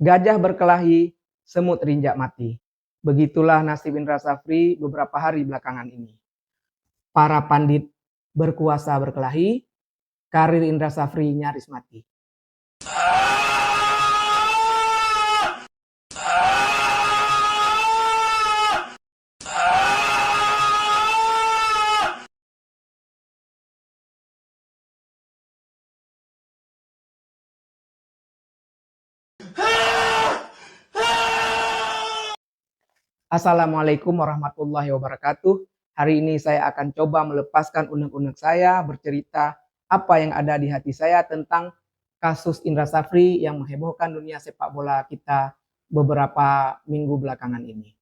Gajah berkelahi, semut terinjak mati. Begitulah nasib Indra Safri beberapa hari belakangan ini. Para pandit berkuasa berkelahi, karir Indra Safri nyaris mati. Assalamualaikum warahmatullahi wabarakatuh. Hari ini saya akan coba melepaskan unek-unek saya, bercerita apa yang ada di hati saya tentang kasus Indra Safri yang menghebohkan dunia sepak bola kita beberapa minggu belakangan ini.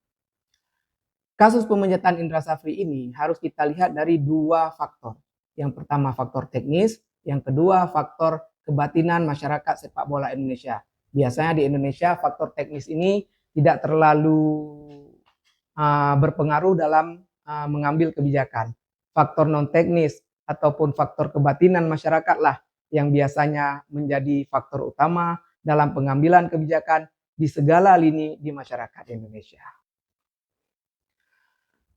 Kasus pemecatan Indra Safri ini harus kita lihat dari dua faktor. Yang pertama faktor teknis, yang kedua faktor kebatinan masyarakat sepak bola Indonesia. Biasanya di Indonesia faktor teknis ini tidak terlalu berpengaruh dalam mengambil kebijakan. Faktor non teknis ataupun faktor kebatinan masyarakat lah yang biasanya menjadi faktor utama dalam pengambilan kebijakan di segala lini di masyarakat Indonesia.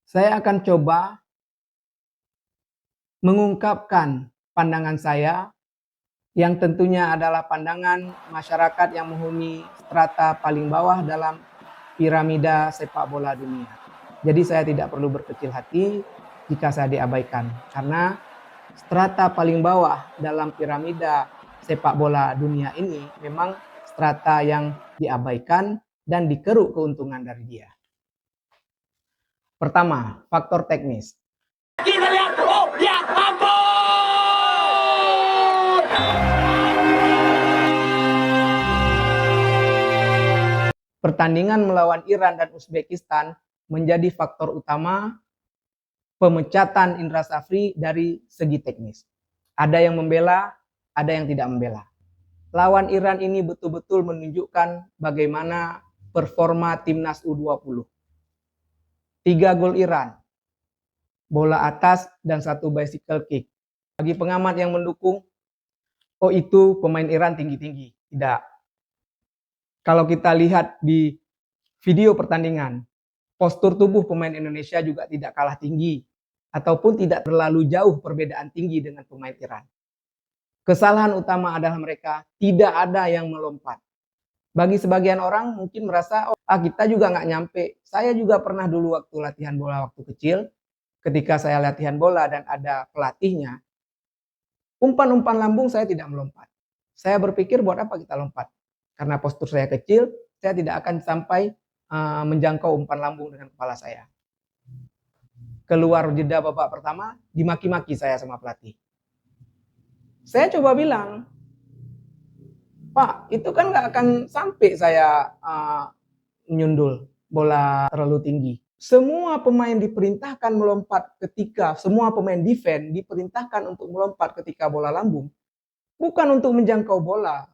Saya akan coba mengungkapkan pandangan saya yang tentunya adalah pandangan masyarakat yang menghuni strata paling bawah dalam piramida sepak bola dunia. Jadi saya tidak perlu berkecil hati jika saya diabaikan, karena strata paling bawah dalam piramida sepak bola dunia ini memang strata yang diabaikan dan dikeruk keuntungan dari dia. Pertama, faktor teknis. Kita lihat, oh ya ampun! Pertandingan melawan Iran dan Uzbekistan menjadi faktor utama pemecatan Indra Safri dari segi teknis. Ada yang membela, ada yang tidak membela. Lawan Iran ini betul-betul menunjukkan bagaimana performa timnas U20. 3 gol Iran, bola atas dan 1 bicycle kick. Bagi pengamat yang mendukung, oh itu pemain Iran tinggi-tinggi. Tidak. Kalau kita lihat di video pertandingan, postur tubuh pemain Indonesia juga tidak kalah tinggi ataupun tidak terlalu jauh perbedaan tinggi dengan pemain Iran. Kesalahan utama adalah mereka tidak ada yang melompat. Bagi sebagian orang mungkin merasa, oh kita juga nggak nyampe. Saya juga pernah dulu waktu latihan bola waktu kecil, ketika saya latihan bola dan ada pelatihnya, umpan-umpan lambung saya tidak melompat. Saya berpikir buat apa kita lompat? Karena postur saya kecil, saya tidak akan sampai menjangkau umpan lambung dengan kepala saya. Keluar jeda babak pertama, dimaki-maki saya sama pelatih. Saya coba bilang, Pak, itu kan nggak akan sampai saya menyundul bola terlalu tinggi. Semua pemain diperintahkan melompat ketika, semua pemain defense diperintahkan untuk melompat ketika bola lambung. Bukan untuk menjangkau bola.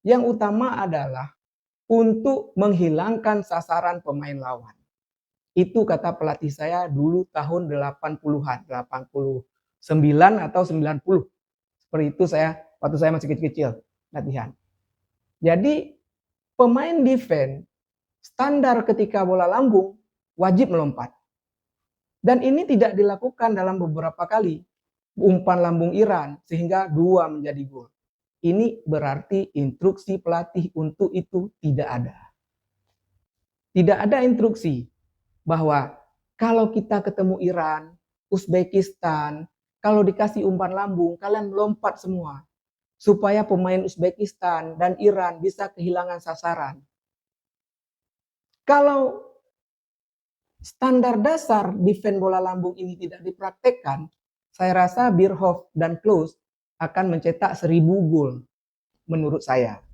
Yang utama adalah untuk menghilangkan sasaran pemain lawan. Itu kata pelatih saya dulu tahun 80-an, 89 atau 90. Seperti itu saya waktu saya masih kecil-kecil latihan. Jadi pemain defense standar ketika bola lambung wajib melompat. Dan ini tidak dilakukan dalam beberapa kali umpan lambung Iran sehingga 2 menjadi gol. Ini berarti instruksi pelatih untuk itu tidak ada. Tidak ada instruksi bahwa kalau kita ketemu Iran, Uzbekistan, kalau dikasih umpan lambung, kalian melompat semua. Supaya pemain Uzbekistan dan Iran bisa kehilangan sasaran. Kalau standar dasar defense bola lambung ini tidak dipraktekkan, saya rasa Bierhoff dan Klose akan mencetak 1000 gol menurut saya.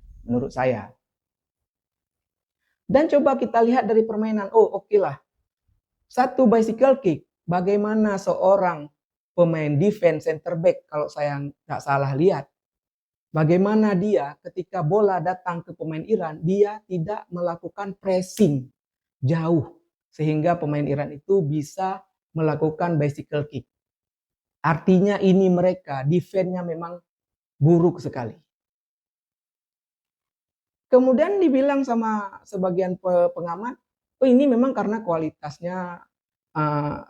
Dan coba kita lihat dari permainan. Oh, oke lah. 1 bicycle kick. Bagaimana seorang pemain defense center back kalau saya nggak salah lihat. Bagaimana dia ketika bola datang ke pemain Iran, dia tidak melakukan pressing jauh sehingga pemain Iran itu bisa melakukan bicycle kick. Artinya ini mereka defense-nya memang buruk sekali. Kemudian dibilang sama sebagian pengamat, oh ini memang karena kualitasnya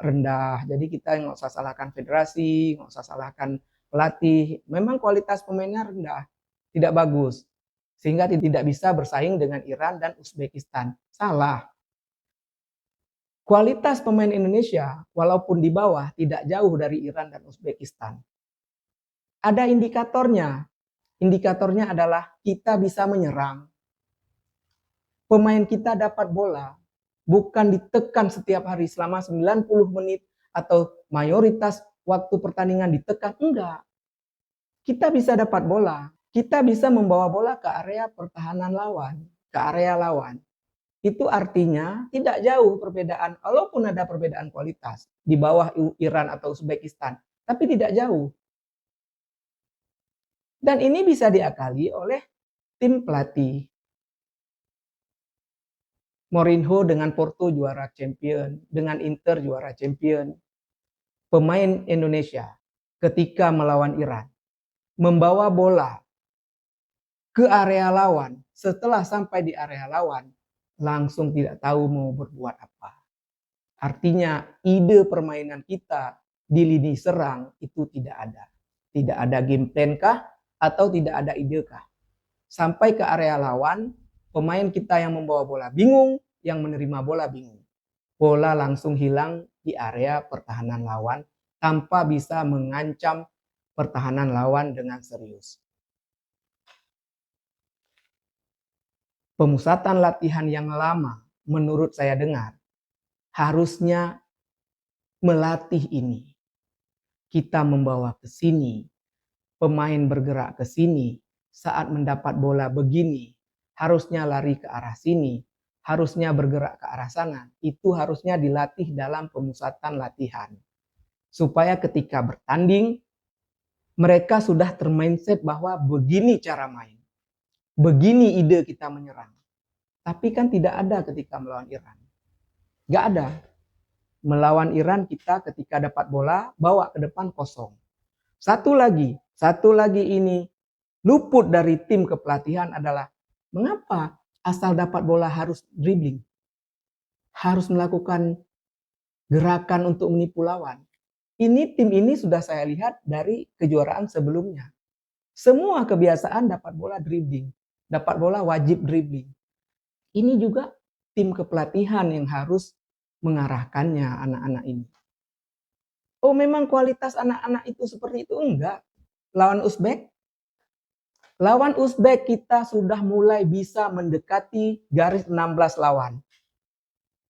rendah. Jadi kita nggak usah salahkan federasi, nggak usah salahkan pelatih. Memang kualitas pemainnya rendah, tidak bagus. Sehingga tidak bisa bersaing dengan Iran dan Uzbekistan. Salah. Kualitas pemain Indonesia, walaupun di bawah, tidak jauh dari Iran dan Uzbekistan. Ada indikatornya. Indikatornya adalah kita bisa menyerang. Pemain kita dapat bola, bukan ditekan setiap hari selama 90 menit atau mayoritas waktu pertandingan ditekan. Enggak. Kita bisa dapat bola. Kita bisa membawa bola ke area pertahanan lawan, ke area lawan. Itu artinya tidak jauh perbedaan, walaupun ada perbedaan kualitas di bawah Iran atau Uzbekistan, tapi tidak jauh. Dan ini bisa diakali oleh tim pelatih. Mourinho dengan Porto juara champion, dengan Inter juara champion. Pemain Indonesia ketika melawan Iran membawa bola ke area lawan, setelah sampai di area lawan langsung tidak tahu mau berbuat apa. Artinya ide permainan kita di lini serang itu tidak ada. Tidak ada game plan kah atau tidak ada ide kah. Sampai ke area lawan, pemain kita yang membawa bola bingung, yang menerima bola bingung. Bola langsung hilang di area pertahanan lawan tanpa bisa mengancam pertahanan lawan dengan serius. Pemusatan latihan yang lama menurut saya dengar harusnya melatih ini. Kita membawa ke sini, pemain bergerak ke sini, saat mendapat bola begini, harusnya lari ke arah sini, harusnya bergerak ke arah sana. Itu harusnya dilatih dalam pemusatan latihan. Supaya ketika bertanding, mereka sudah termindset bahwa begini cara main. Begini ide kita menyerang. Tapi kan tidak ada ketika melawan Iran. Gak ada. Melawan Iran kita ketika dapat bola, bawa ke depan kosong. Satu lagi ini luput dari tim kepelatihan adalah mengapa asal dapat bola harus dribbling? Harus melakukan gerakan untuk menipu lawan. Tim ini sudah saya lihat dari kejuaraan sebelumnya. Semua kebiasaan dapat bola dribbling. Dapat bola wajib dribbling. Ini juga tim kepelatihan yang harus mengarahkannya anak-anak ini. Oh memang kualitas anak-anak itu seperti itu? Enggak. Lawan Uzbek kita sudah mulai bisa mendekati garis 16 lawan.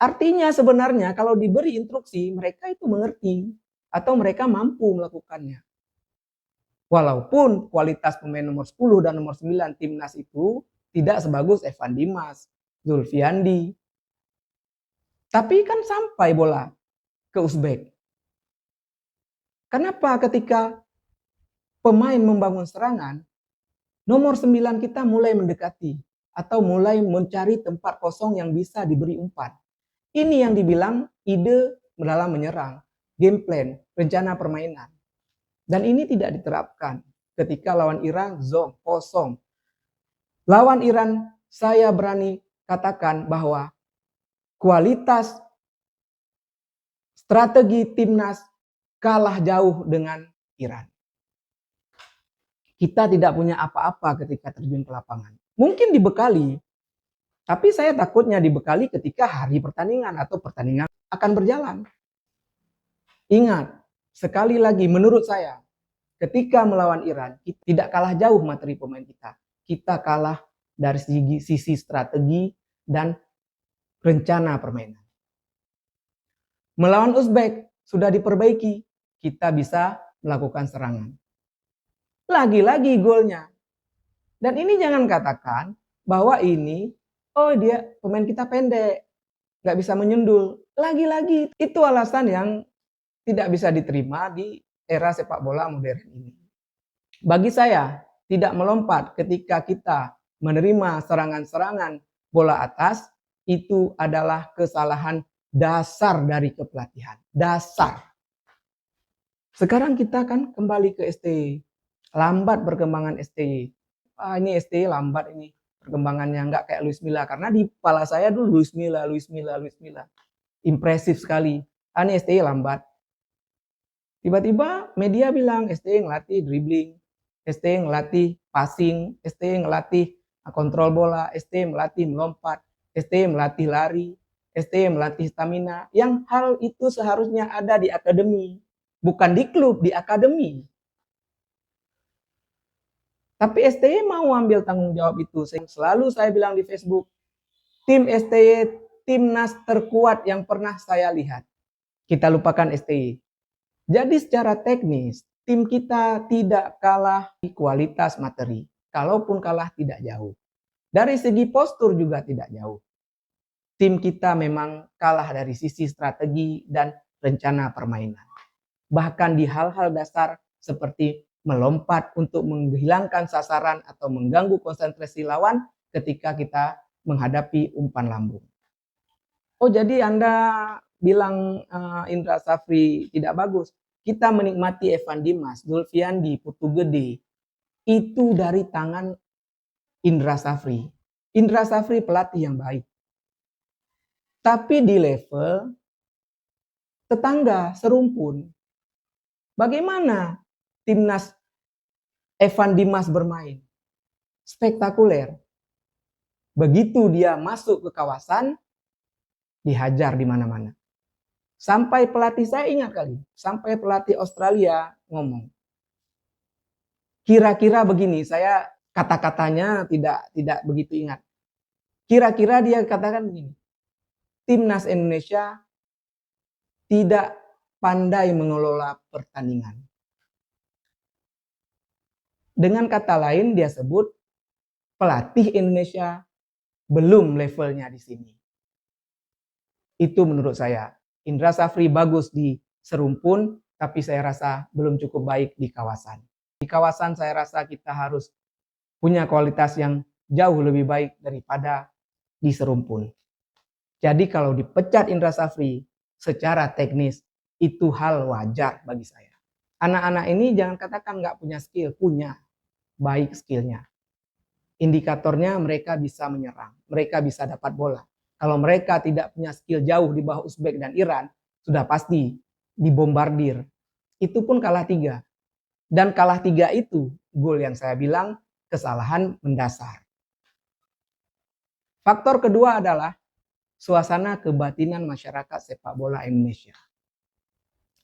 Artinya sebenarnya kalau diberi instruksi mereka itu mengerti atau mereka mampu melakukannya. Walaupun kualitas pemain nomor 10 dan nomor 9 timnas itu tidak sebagus Evan Dimas, Zulfiandi. Tapi kan sampai bola ke Uzbek. Kenapa ketika pemain membangun serangan, nomor 9 kita mulai mendekati atau mulai mencari tempat kosong yang bisa diberi umpan. Ini yang dibilang ide dalam menyerang, game plan, rencana permainan. Dan ini tidak diterapkan ketika lawan Iran zone kosong. Lawan Iran saya berani katakan bahwa kualitas strategi timnas kalah jauh dengan Iran. Kita tidak punya apa-apa ketika terjun ke lapangan. Mungkin dibekali, tapi saya takutnya dibekali ketika hari pertandingan atau pertandingan akan berjalan. Ingat, sekali lagi menurut saya, ketika melawan Iran, kita tidak kalah jauh materi pemain kita. Kita kalah dari sisi strategi dan rencana permainan. Melawan Uzbek sudah diperbaiki, kita bisa melakukan serangan. Lagi-lagi golnya. Dan ini jangan katakan bahwa ini, oh dia pemain kita pendek, nggak bisa menyundul. Lagi-lagi itu alasan yang tidak bisa diterima di era sepak bola modern ini. Bagi saya, tidak melompat ketika kita menerima serangan-serangan bola atas, itu adalah kesalahan dasar dari kepelatihan. Dasar. Sekarang kita kan kembali ke STY. Lambat perkembangan STY. Ini STY lambat ini perkembangannya nggak kayak Luis Milla, karena di kepala saya dulu Luis Milla. Impresif sekali. Ini STY lambat. Tiba-tiba media bilang STY ngelatih dribbling, STY ngelatih passing, STY ngelatih kontrol bola, STY melatih melompat, STY melatih lari, STY melatih stamina. Yang hal itu seharusnya ada di akademi, bukan di klub, di akademi. Tapi STY mau ambil tanggung jawab itu. Selalu saya bilang di Facebook, tim STY timnas terkuat yang pernah saya lihat. Kita lupakan STY. Jadi secara teknis, tim kita tidak kalah di kualitas materi. Kalaupun kalah tidak jauh. Dari segi postur juga tidak jauh. Tim kita memang kalah dari sisi strategi dan rencana permainan. Bahkan di hal-hal dasar seperti melompat untuk menghilangkan sasaran atau mengganggu konsentrasi lawan ketika kita menghadapi umpan lambung. Oh, jadi Anda bilang Indra Safri tidak bagus. Kita menikmati Evan Dimas, Zulfiandi, Putu Gede. Itu dari tangan Indra Safri. Indra Safri pelatih yang baik. Tapi di level tetangga, serumpun. Bagaimana timnas Evan Dimas bermain? Spektakuler. Begitu dia masuk ke kawasan, dihajar di mana-mana. Sampai pelatih, saya ingat kali, sampai pelatih Australia ngomong, kira-kira begini, saya kata-katanya tidak begitu ingat. Kira-kira dia katakan begini, timnas Indonesia tidak pandai mengelola pertandingan. Dengan kata lain dia sebut pelatih Indonesia belum levelnya di sini. Itu menurut saya. Indra Safri bagus di serumpun, tapi saya rasa belum cukup baik di kawasan. Di kawasan saya rasa kita harus punya kualitas yang jauh lebih baik daripada di serumpun. Jadi kalau dipecat Indra Safri secara teknis, itu hal wajar bagi saya. Anak-anak ini jangan katakan nggak punya skill, punya baik skillnya. Indikatornya mereka bisa menyerang, mereka bisa dapat bola. Kalau mereka tidak punya skill jauh di bawah Uzbek dan Iran, sudah pasti dibombardir. Itu pun kalah 3. Dan kalah 3 itu, gol yang saya bilang, kesalahan mendasar. Faktor kedua adalah suasana kebatinan masyarakat sepak bola Indonesia.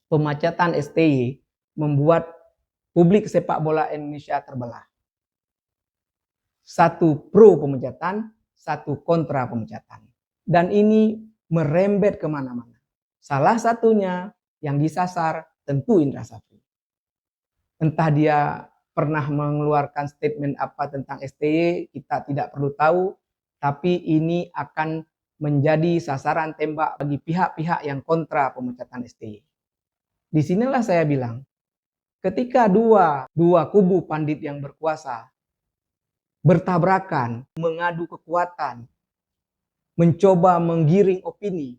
Pemecatan STY membuat publik sepak bola Indonesia terbelah. Satu pro pemecatan, satu kontra pemecatan. Dan ini merembet kemana-mana. Salah satunya yang disasar tentu Indra Safri. Entah dia pernah mengeluarkan statement apa tentang STY, kita tidak perlu tahu. Tapi ini akan menjadi sasaran tembak bagi pihak-pihak yang kontra pemecatan STY. Disinilah saya bilang, ketika dua kubu pandit yang berkuasa bertabrakan, mengadu kekuatan, mencoba menggiring opini,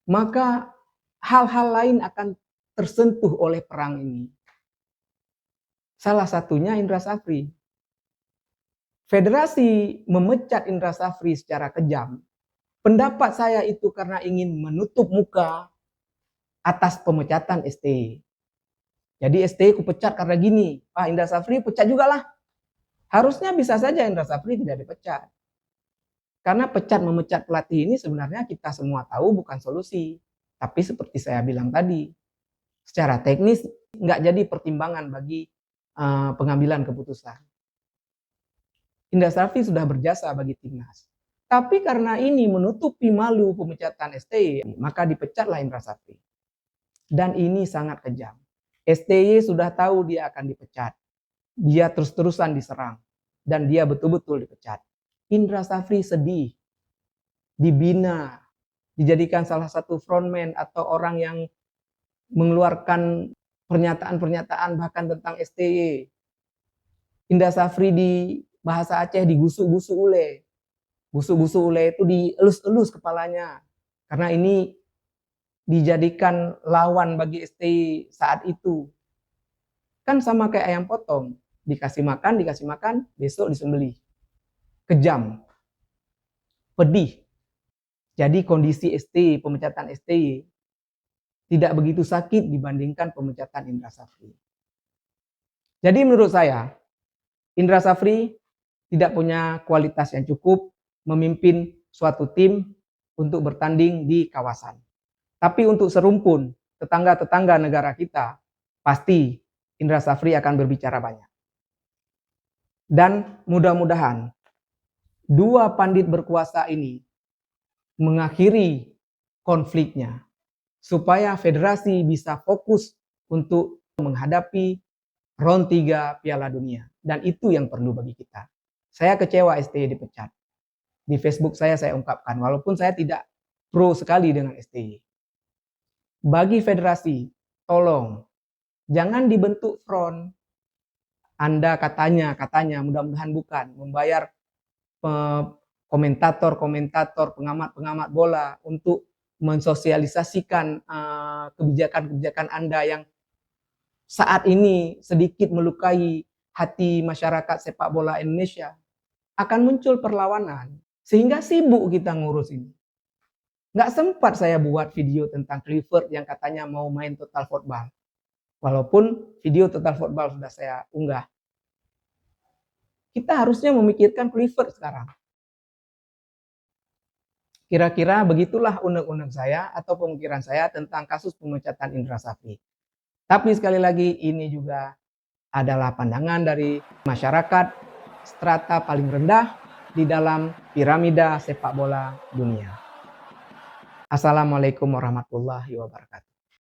maka hal-hal lain akan tersentuh oleh perang ini. Salah satunya Indra Safri. Federasi memecat Indra Safri secara kejam. Pendapat saya itu karena ingin menutup muka atas pemecatan STY. Jadi STY kupecat karena gini, Pak Indra Safri pecat juga lah. Harusnya bisa saja Indra Safri tidak dipecat. Karena memecat pelatih ini sebenarnya kita semua tahu bukan solusi. Tapi seperti saya bilang tadi, secara teknis nggak jadi pertimbangan bagi pengambilan keputusan. Indra Safri sudah berjasa bagi timnas. Tapi karena ini menutupi malu pemecatan STY, maka dipecatlah Indra Safri. Dan ini sangat kejam. STY sudah tahu dia akan dipecat. Dia terus-terusan diserang. Dan dia betul-betul dipecat. Indra Safri sedih, dibina, dijadikan salah satu frontman atau orang yang mengeluarkan pernyataan-pernyataan bahkan tentang STY. Indra Safri di bahasa Aceh digusuk-gusuk ule. Gusuk-gusuk ule itu dielus-elus kepalanya. Karena ini dijadikan lawan bagi STY saat itu. Kan sama kayak ayam potong. Dikasih makan, besok disembelih. kejam, pedih. Jadi kondisi STY, pemecatan STY tidak begitu sakit dibandingkan pemecatan Indra Safri. Jadi menurut saya, Indra Safri tidak punya kualitas yang cukup memimpin suatu tim untuk bertanding di kawasan. Tapi untuk serumpun tetangga-tetangga negara kita, pasti Indra Safri akan berbicara banyak. Dan mudah-mudahan dua pandit berkuasa ini mengakhiri konfliknya supaya federasi bisa fokus untuk menghadapi round 3 Piala Dunia. Dan itu yang perlu bagi kita. Saya kecewa STY dipecat. Di Facebook saya ungkapkan, walaupun saya tidak pro sekali dengan STY. Bagi federasi, tolong jangan dibentuk front. Anda katanya mudah-mudahan bukan membayar komentator, pengamat bola untuk mensosialisasikan kebijakan-kebijakan Anda yang saat ini sedikit melukai hati masyarakat sepak bola Indonesia. Akan muncul perlawanan, sehingga sibuk kita ngurus ini. Nggak sempat saya buat video tentang Clifford yang katanya mau main total football. Walaupun video total football sudah saya unggah. Kita harusnya memikirkan Clifford sekarang. Kira-kira begitulah unek-unek saya atau pemikiran saya tentang kasus pemecatan Indra Safri. Tapi sekali lagi ini juga adalah pandangan dari masyarakat strata paling rendah di dalam piramida sepak bola dunia. Assalamualaikum warahmatullahi wabarakatuh.